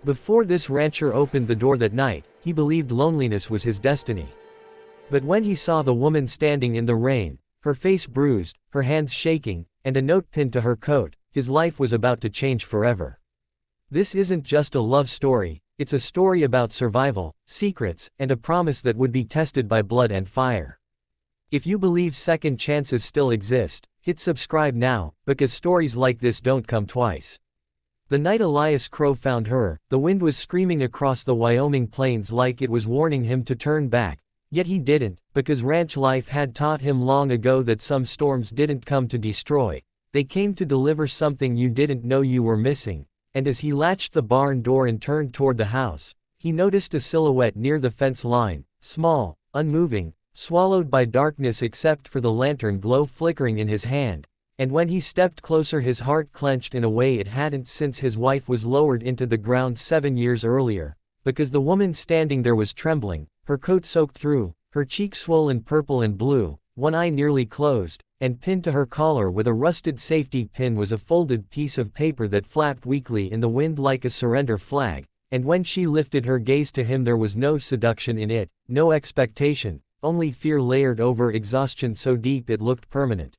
Before this rancher opened the door that night, he believed loneliness was his destiny. But when he saw the woman standing in the rain, her face bruised, her hands shaking, and a note pinned to her coat, his life was about to change forever. This isn't just a love story, it's a story about survival, secrets, and a promise that would be tested by blood and fire. If you believe second chances still exist, hit subscribe now, because stories like this don't come twice. The night Elias Crow found her, the wind was screaming across the Wyoming plains like it was warning him to turn back, yet he didn't, because ranch life had taught him long ago that some storms didn't come to destroy, they came to deliver something you didn't know you were missing. And as he latched the barn door and turned toward the house, he noticed a silhouette near the fence line, small, unmoving, swallowed by darkness except for the lantern glow flickering in his hand. And when he stepped closer, his heart clenched in a way it hadn't since his wife was lowered into the ground 7 years earlier, because the woman standing there was trembling, her coat soaked through, her cheeks swollen purple and blue, one eye nearly closed, and pinned to her collar with a rusted safety pin was a folded piece of paper that flapped weakly in the wind like a surrender flag, and when she lifted her gaze to him there was no seduction in it, no expectation, only fear layered over exhaustion so deep it looked permanent.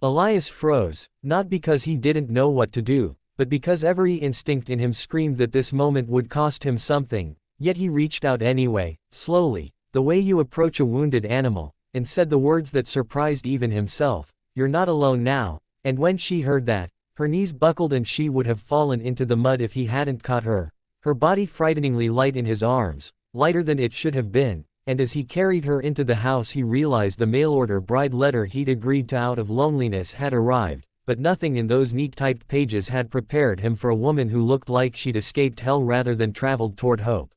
Elias froze, not because he didn't know what to do, but because every instinct in him screamed that this moment would cost him something, yet he reached out anyway, slowly, the way you approach a wounded animal, and said the words that surprised even himself, "You're not alone now." And when she heard that, her knees buckled and she would have fallen into the mud if he hadn't caught her body frighteningly light in his arms, lighter than it should have been. And as he carried her into the house he realized the mail-order bride letter he'd agreed to out of loneliness had arrived, but nothing in those neat typed pages had prepared him for a woman who looked like she'd escaped hell rather than traveled toward hope.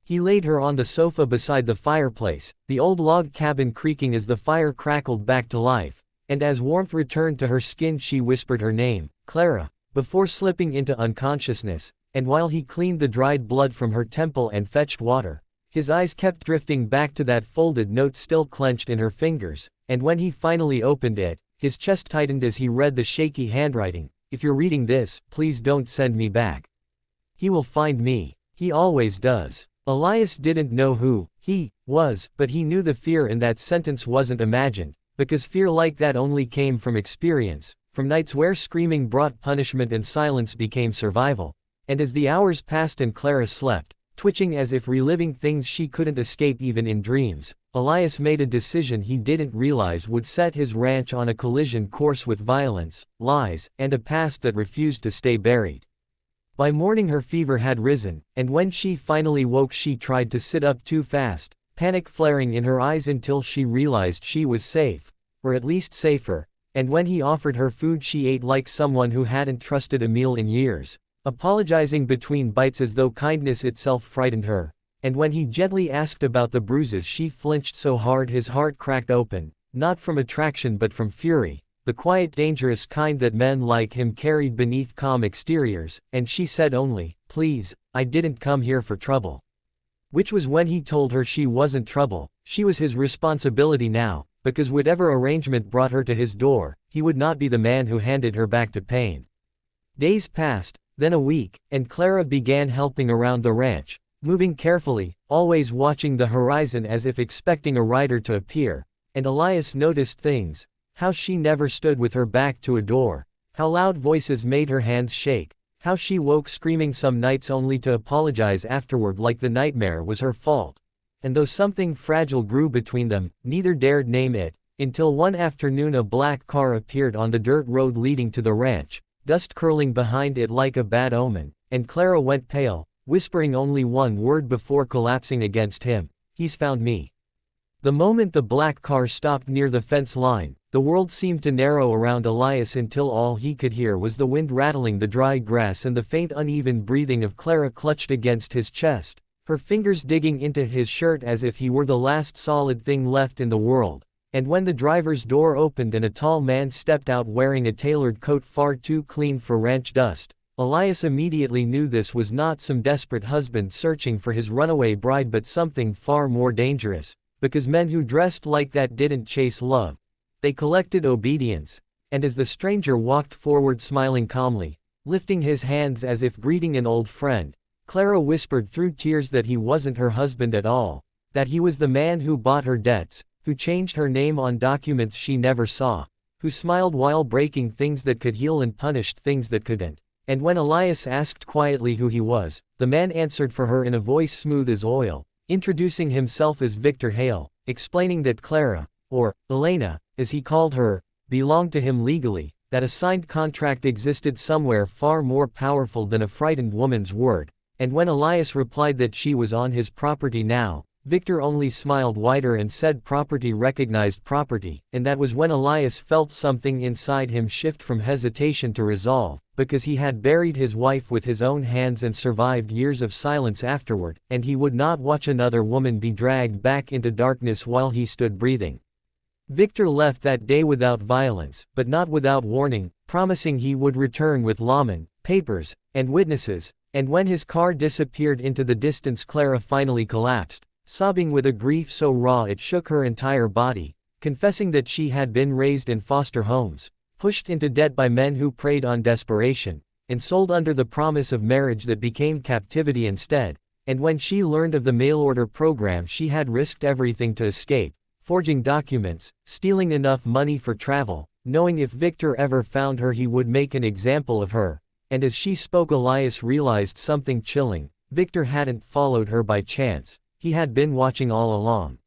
He laid her on the sofa beside the fireplace, the old log cabin creaking as the fire crackled back to life, and as warmth returned to her skin she whispered her name, Clara, before slipping into unconsciousness, and while he cleaned the dried blood from her temple and fetched water, his eyes kept drifting back to that folded note still clenched in her fingers, and when he finally opened it, his chest tightened as he read the shaky handwriting. "If you're reading this, please don't send me back. He will find me. He always does." Elias didn't know who he was, but he knew the fear in that sentence wasn't imagined, because fear like that only came from experience, from nights where screaming brought punishment and silence became survival. And as the hours passed and Clara slept, twitching as if reliving things she couldn't escape even in dreams, Elias made a decision he didn't realize would set his ranch on a collision course with violence, lies, and a past that refused to stay buried. By morning her fever had risen, and when she finally woke she tried to sit up too fast, panic flaring in her eyes until she realized she was safe, or at least safer, and when he offered her food she ate like someone who hadn't trusted a meal in years, apologizing between bites as though kindness itself frightened her, and when he gently asked about the bruises she flinched so hard his heart cracked open, not from attraction but from fury, the quiet dangerous kind that men like him carried beneath calm exteriors, and she said only, "Please, I didn't come here for trouble." Which was when he told her she wasn't trouble, she was his responsibility now, because whatever arrangement brought her to his door, he would not be the man who handed her back to pain. Days passed, then a week, and Clara began helping around the ranch, moving carefully, always watching the horizon as if expecting a rider to appear, and Elias noticed things, how she never stood with her back to a door, how loud voices made her hands shake, how she woke screaming some nights only to apologize afterward like the nightmare was her fault. And though something fragile grew between them, neither dared name it, until one afternoon a black car appeared on the dirt road leading to the ranch, dust curling behind it like a bad omen, and Clara went pale, whispering only one word before collapsing against him, "He's found me." The moment the black car stopped near the fence line, the world seemed to narrow around Elias until all he could hear was the wind rattling the dry grass and the faint uneven breathing of Clara clutched against his chest, her fingers digging into his shirt as if he were the last solid thing left in the world. And when the driver's door opened and a tall man stepped out wearing a tailored coat far too clean for ranch dust, Elias immediately knew this was not some desperate husband searching for his runaway bride but something far more dangerous, because men who dressed like that didn't chase love. They collected obedience. And as the stranger walked forward smiling calmly, lifting his hands as if greeting an old friend, Clara whispered through tears that he wasn't her husband at all, that he was the man who bought her debts, who changed her name on documents she never saw, who smiled while breaking things that could heal and punished things that couldn't. And when Elias asked quietly who he was, the man answered for her in a voice smooth as oil, introducing himself as Victor Hale, explaining that Clara, or Elena, as he called her, belonged to him legally, that a signed contract existed somewhere far more powerful than a frightened woman's word. And when Elias replied that she was on his property now, Victor only smiled wider and said property recognized property, and that was when Elias felt something inside him shift from hesitation to resolve, because he had buried his wife with his own hands and survived years of silence afterward, and he would not watch another woman be dragged back into darkness while he stood breathing. Victor left that day without violence, but not without warning, promising he would return with lawmen, papers, and witnesses, and when his car disappeared into the distance, Clara finally collapsed, sobbing with a grief so raw it shook her entire body, confessing that she had been raised in foster homes, pushed into debt by men who preyed on desperation, and sold under the promise of marriage that became captivity instead, and when she learned of the mail-order program she had risked everything to escape, forging documents, stealing enough money for travel, knowing if Victor ever found her he would make an example of her. And as she spoke, Elias realized something chilling. Victor hadn't followed her by chance, he had been watching all along.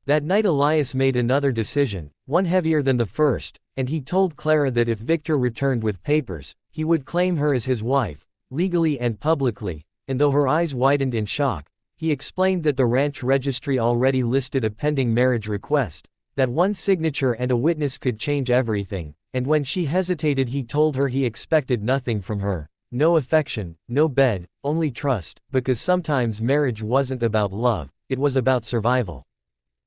That night Elias made another decision, one heavier than the first, and he told Clara that if Victor returned with papers, he would claim her as his wife, legally and publicly, and though her eyes widened in shock, he explained that the ranch registry already listed a pending marriage request, that one signature and a witness could change everything. And when she hesitated he told her he expected nothing from her, no affection, no bed, only trust, because sometimes marriage wasn't about love, it was about survival.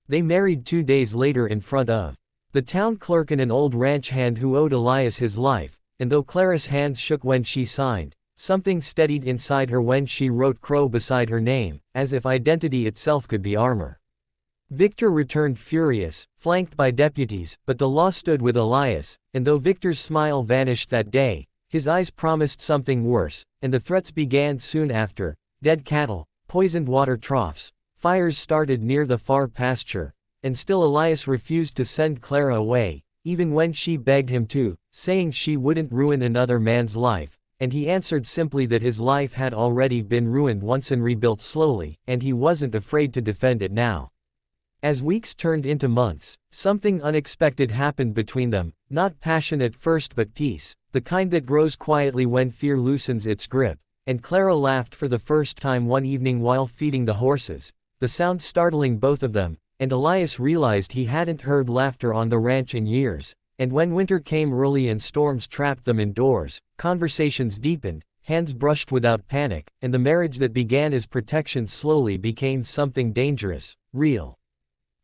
They married 2 days later in front of the town clerk and an old ranch hand who owed Elias his life, and though Clara's hands shook when she signed, something steadied inside her when she wrote Crow beside her name, as if identity itself could be armor. Victor returned furious, flanked by deputies, but the law stood with Elias, and though Victor's smile vanished that day, his eyes promised something worse, and the threats began soon after. Dead cattle, poisoned water troughs, fires started near the far pasture, and still Elias refused to send Clara away, even when she begged him to, saying she wouldn't ruin another man's life, and he answered simply that his life had already been ruined once and rebuilt slowly, and he wasn't afraid to defend it now. As weeks turned into months, something unexpected happened between them, not passion at first but peace, the kind that grows quietly when fear loosens its grip, and Clara laughed for the first time one evening while feeding the horses, the sound startling both of them, and Elias realized he hadn't heard laughter on the ranch in years, and when winter came early and storms trapped them indoors, conversations deepened, hands brushed without panic, and the marriage that began as protection slowly became something dangerous, real.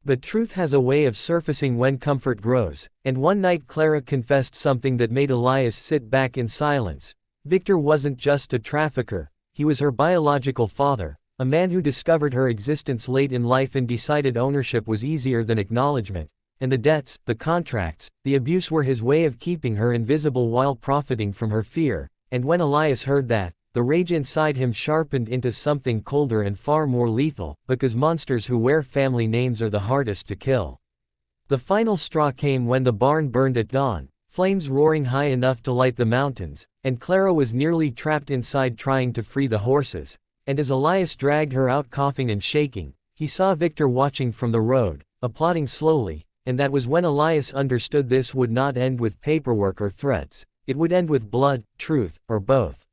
But truth has a way of surfacing when comfort grows, and one night Clara confessed something that made Elias sit back in silence. Victor wasn't just a trafficker, he was her biological father, a man who discovered her existence late in life and decided ownership was easier than acknowledgement, and the debts, the contracts, the abuse were his way of keeping her invisible while profiting from her fear. And when Elias heard that, the rage inside him sharpened into something colder and far more lethal, because monsters who wear family names are the hardest to kill. The final straw came when the barn burned at dawn, flames roaring high enough to light the mountains, and Clara was nearly trapped inside trying to free the horses. And as Elias dragged her out coughing and shaking, he saw Victor watching from the road, applauding slowly, and that was when Elias understood this would not end with paperwork or threats, it would end with blood, truth, or both.